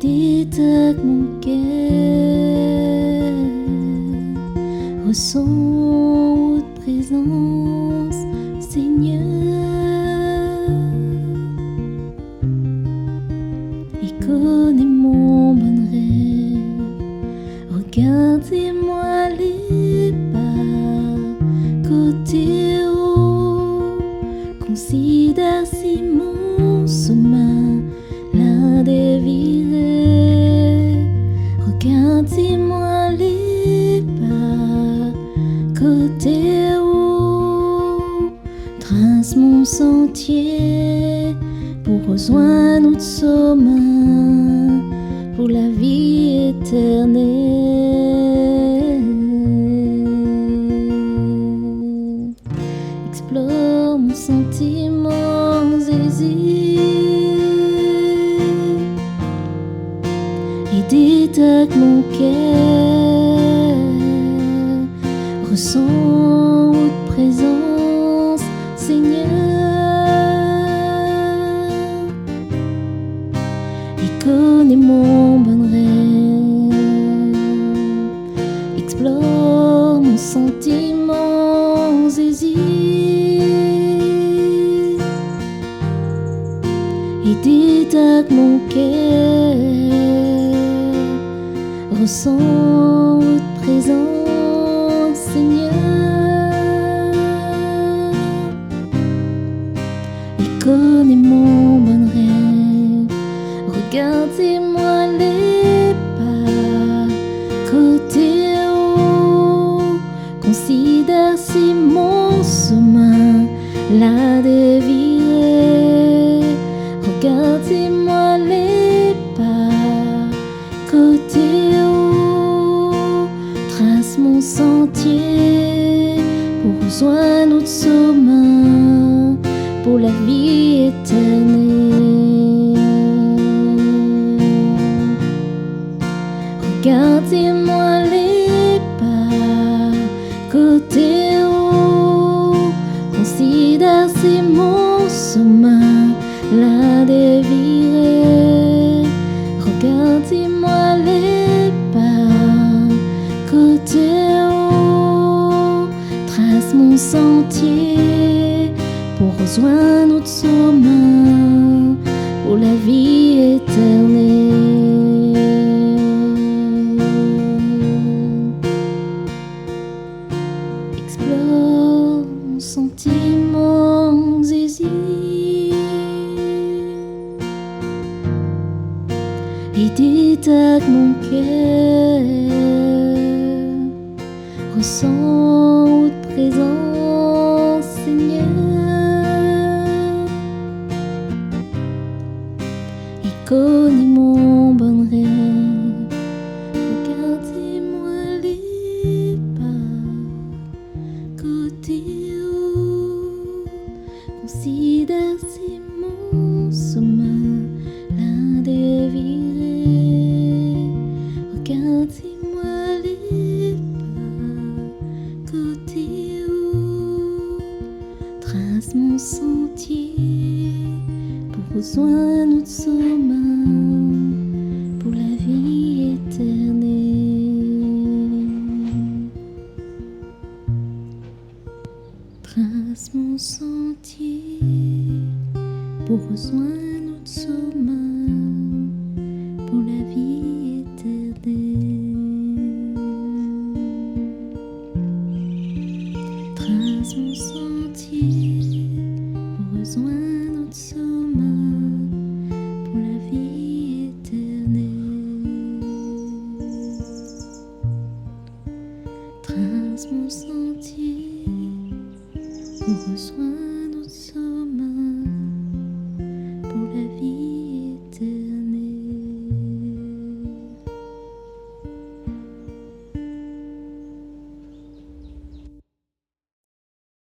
détak mon cœur, ressens votre présence, Seigneur, et connais mon bon rêve. Regardez-moi les pas côté haut, considère si mon chemin la dévirait. Regardez-moi les pas côté haut, trace mon sentier pour rejoindre notre chemin pour la vie éternelle. Èksplor mon santiman Zézi et détak mon cœur, ressens votre présence, Sénièr, et connais mon bon rêve. Èksplor mon santiman Zézi et détak mon cœur, ressens votre présence, Seigneur, et connais mon bon rêve. Regardez-moi les pas côté haut, considère si mon chemin la dévirait. Regardez-moi les pas côté haut, trace mon sentier pour rejoindre notre chemin pour la vie éternelle. Regardez-moi les pas côté haut, considère si mon chemin la dévirait. Regardez-moi les pas côté haut, trace mon sentier pour rejoindre notre chemin pour la vie éternelle. Èksplor mon santiman Zézi et détak mon cœur, ressens votre présence, Seigneur, et connais mon bon rêve. Regardez-moi les pas côté haut, considère si mon chemin la dévirait. Regardez-moi les pas côté haut, trace mon sentier pour rejoindre notre chemin pour la vie éternelle. Trace mon sentier pour rejoindre notre chemin pour la vie éternelle. Trace mon sentier pour rejoindre notre chemin pour la vie éternelle. Trace mon sentier pour rejoindre notre chemin pour la vie